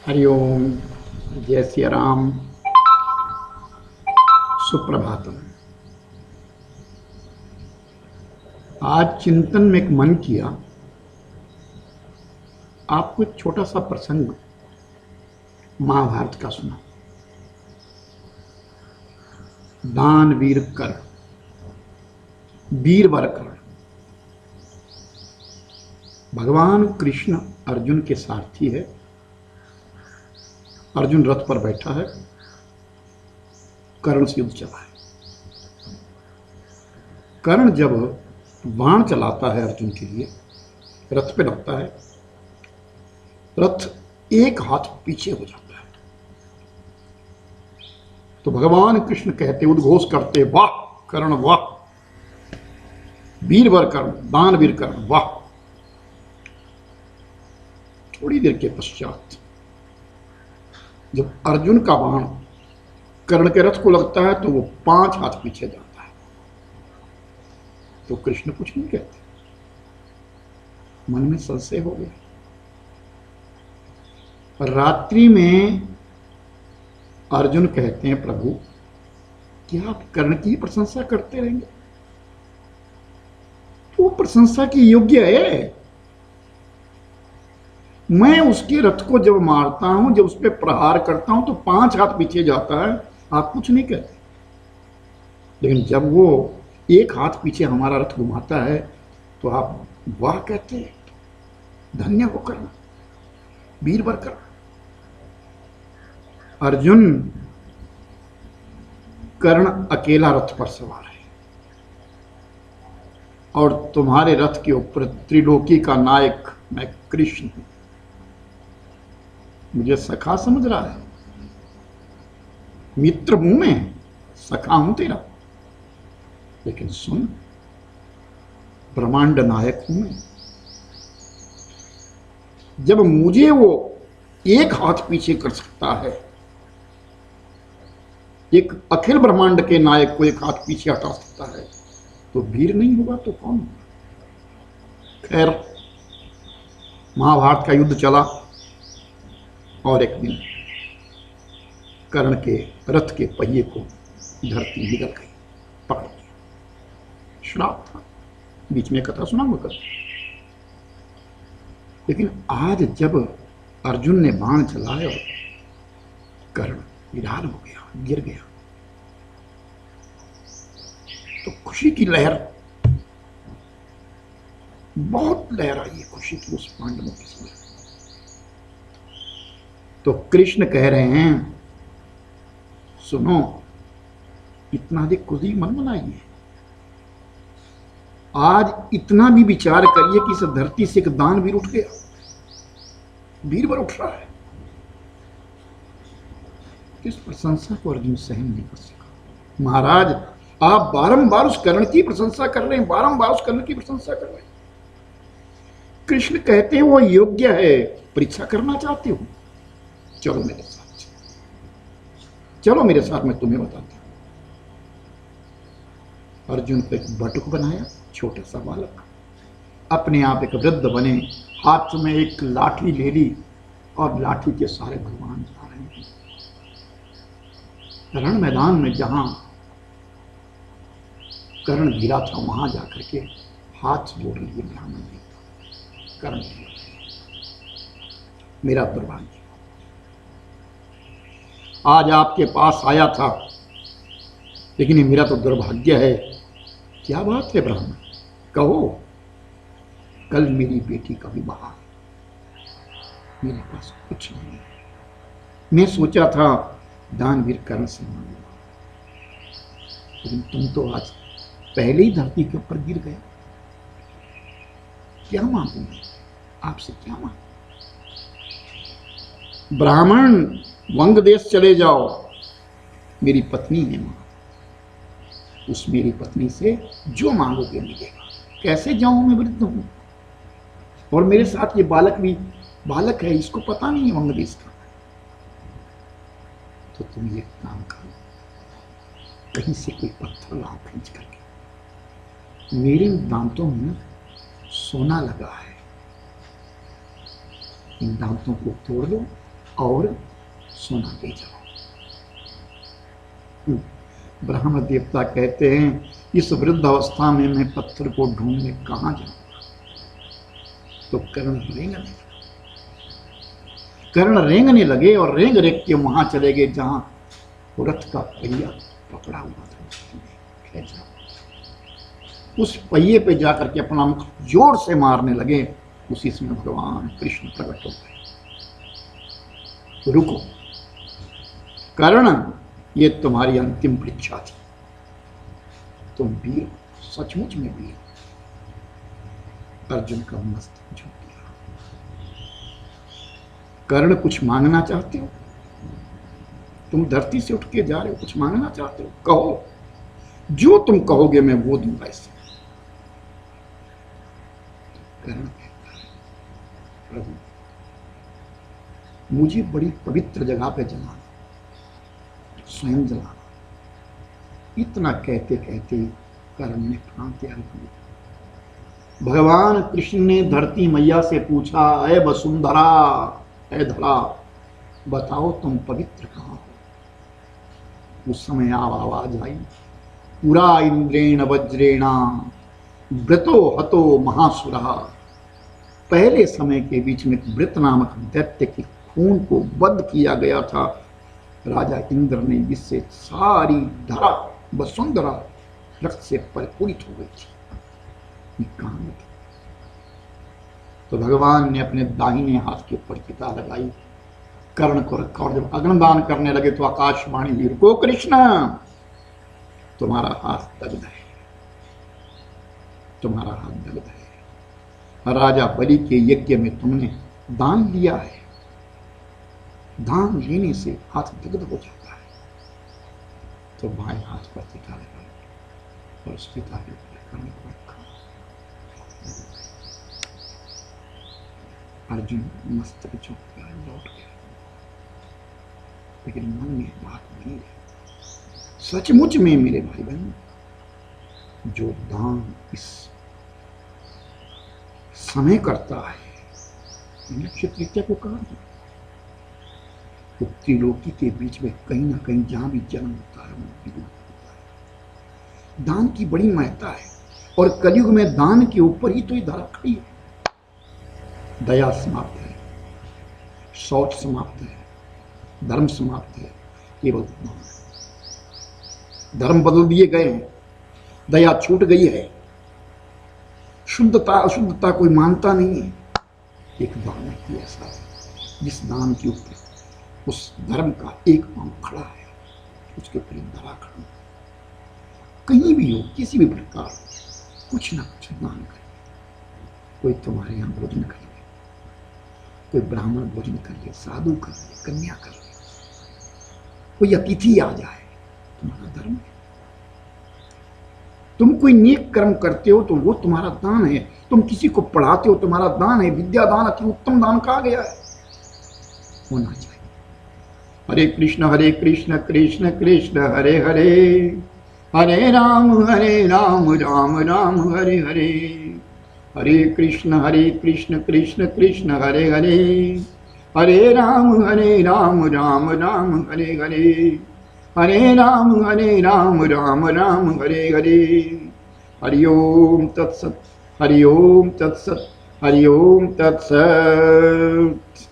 हरिओम। जय श्री राम। सुप्रभातम। आज चिंतन में एक मन किया, आपको एक छोटा सा प्रसंग महाभारत का सुना। दान वीर कर, वीरवर कर। भगवान कृष्ण अर्जुन के सारथी है। अर्जुन रथ पर बैठा है, कर्ण से युद्ध चला है। कर्ण जब बाण चलाता है अर्जुन के लिए, रथ पे लगता है, रथ एक हाथ पीछे हो जाता है। तो भगवान कृष्ण कहते, उद्घोष करते, वाह कर्ण वाह, वीरवर कर्ण, दानवीर कर्ण वाह। थोड़ी देर के पश्चात जब अर्जुन का बाण कर्ण के रथ को लगता है तो वो 5 हाथ पीछे जाता है। तो कृष्ण कुछ नहीं कहते, मन में संशय हो गया। रात्रि में अर्जुन कहते हैं, प्रभु क्या आप कर्ण की प्रशंसा करते रहेंगे? वो प्रशंसा की योग्य है। मैं उसके रथ को जब मारता हूं, जब उस पर प्रहार करता हूं तो 5 हाथ पीछे जाता है, आप कुछ नहीं कहते। लेकिन जब वो एक हाथ पीछे हमारा रथ घुमाता है तो आप वाह कहते हैं। धन्य हो करना, वीरवर करना। अर्जुन, कर्ण अकेला रथ पर सवार है और तुम्हारे रथ के ऊपर त्रिलोकी का नायक मैं कृष्ण हूं। मुझे सखा समझ रहा है, मित्र हूं मैं, सखा हूं तेरा। लेकिन सुन, ब्रह्मांड नायक हूं मैं। जब मुझे वो एक हाथ पीछे कर सकता है, एक अखिल ब्रह्मांड के नायक को एक हाथ पीछे हटा सकता है, तो वीर नहीं होगा तो कौन होगा? खैर, महाभारत का युद्ध चला और एक दिन कर्ण के रथ के पहिए को धरती निकल गई, पकड़ लिया। श्राप था, बीच में कथा सुनाऊंगा कल। लेकिन आज जब अर्जुन ने बाण चलाया और कर्ण विरार हो गया, गिर गया, तो खुशी की लहर, बहुत लहर आई, खुशी की उस पांडवों की समय। तो कृष्ण कह रहे हैं, सुनो, इतना अधिक खुशी मत मनाइए। आज इतना भी विचार करिए कि इस धरती से एक दानवीर उठ गया, वीरवर उठ रहा है। इस प्रशंसा को अर्जुन सहन नहीं कर सका। महाराज, आप बारंबार उस कर्ण की प्रशंसा कर रहे हैं, बारंबार उस कर्ण की प्रशंसा कर रहे हैं। कृष्ण कहते हैं वो योग्य है, परीक्षा करना चाहते हो? चलो मेरे साथ, चलो मेरे साथ, मैं तुम्हें बताता हूं। अर्जुन को एक बटुक बनाया, छोटा सा बालक, अपने आप एक वृद्ध बने, हाथ में एक लाठी ले ली और लाठी के सारे भगवान जा रहे हैं। रण मैदान में जहां कर्ण गिरा था, वहां जाकर के हाथ जोड़ लिए ब्राह्मण ने, कर्ण मेरा दुर्भाग्य, आज आपके पास आया था, लेकिन ये मेरा तो दुर्भाग्य है। क्या बात है ब्राह्मण, कहो। कल मेरी बेटी का विवाह, मेरे पास कुछ नहीं है। मैं सोचा था दानवीर कर्ण से मांगूंगा, लेकिन तुम तो आज पहले ही धरती के ऊपर गिर गए। क्या मांगूंगा आपसे, क्या मांगू? ब्राह्मण, वंग देश चले जाओ, मेरी पत्नी है वहां, उस मेरी पत्नी से जो मांगोगे मिलेगा। कैसे जाऊं, मैं वृद्ध हूं और मेरे साथ ये बालक भी बालक है, इसको पता नहीं है वंग देश का। तो तुम ये काम करो, कहीं से कोई पत्थर लाओ खींच करके। मेरे दांतों में सोना लगा है, इन दांतों को तोड़ दो और सोना ले जाओ। ब्राह्मण देवता कहते हैं इस वृद्ध अवस्था में मैं पत्थर को ढूंढने कहां जाऊंगा? तो कर्ण रेंगने लगे और रेंग रेंग के वहां चले गए जहां रथ का पहिया पकड़ा हुआ था। उस पहिए पे जाकर के अपना मुख जोर से मारने लगे। उसी समय भगवान कृष्ण प्रकट हो गए। रुको कर्ण, ये तुम्हारी अंतिम परीक्षा थी। तुम वीर, सचमुच में वीर। अर्जुन का मस्तक झुक गया। कर्ण, कुछ मांगना चाहते हो? तुम धरती से उठ के जा रहे हो, कुछ मांगना चाहते हो? कहो, जो तुम कहोगे मैं वो दूंगा। इससे कर्ण कहता है, प्रभु मुझे बड़ी पवित्र जगह पे जलाना, स्वयं जलाना। इतना कहते कहते कर्ण ने प्राण त्याग दिया। भगवान कृष्ण ने धरती मैया से पूछा, अय वसुंधरा, अय धरा, बताओ तुम पवित्र कहां हो? उस समय आवाज आई, पुरा इंद्रेण वज्रेणा व्रतो हतो महासुरा। पहले समय के बीच में वृत नामक दैत्य के खून को बंद किया गया था। राजा इंद्र ने, जिससे सारी धरा वसुंधरा रक्त से परिपूरित हो गई थी। कहानी थी। तो भगवान ने अपने दाहिने हाथ के ऊपर चिता लगाई, कर्ण को रखा, और जब अग्निदान करने लगे तो आकाशवाणी हुई, रुको कृष्ण, तुम्हारा हाथ दग्ध है, तुम्हारा हाथ दग्ध है। राजा बलि के यज्ञ में तुमने दान लिया है। दान लेने से हाथ दग्ध हो जाता है। तो बाएं हाथ पर चिता लगाई और उस चिता के ऊपर कर्ण को रखा। अर्जुन मस्तक झुक गया, लौट गया, लेकिन मन में बात नहीं रही। सचमुच में मेरे भाई बहन, जो दान इस समय करता है, अक्षय तृतीया को कहा, त्रिलोकी के बीच में कहीं ना कहीं जहां भी जन्म होता है वहां भी होता है। दान की बड़ी महत्ता है, और कलयुग में दान के ऊपर ही तो ये धरा खड़ी है। दया समाप्त है, शौच समाप्त है, धर्म समाप्त है, केवल दान। धर्म बदल दिए गए हैं, दया छूट गई है, शुद्धता अशुद्धता कोई मानता नहीं है। एक दान की ऐसा है जिस दान के ऊपर उस धर्म का एक पांव खड़ा है, उसके ऊपर धरा खड़ा। कहीं भी हो, किसी भी प्रकार कुछ ना कुछ दान करिए। कोई तुम्हारे यहाँ भोजन करिए, कोई ब्राह्मण भोजन करिए, साधु करिए, कन्या करिए, कोई अतिथि आ जाए, तुम्हारा धर्म है। तुम कोई नेक कर्म करते हो तो वो तुम्हारा दान है। तुम किसी को पढ़ाते हो, तुम्हारा दान है। विद्या दान अति उत्तम दान कहा गया है, होना चाहिए। हरे कृष्ण कृष्ण कृष्ण हरे हरे, हरे राम राम राम हरे हरे। हरे कृष्ण कृष्ण कृष्ण हरे हरे, हरे राम राम राम हरे हरे। हरे राम राम हरे हरे। हरि ओम तत्सत, हरि ओम तत्सत, हरि ओम तत्सत।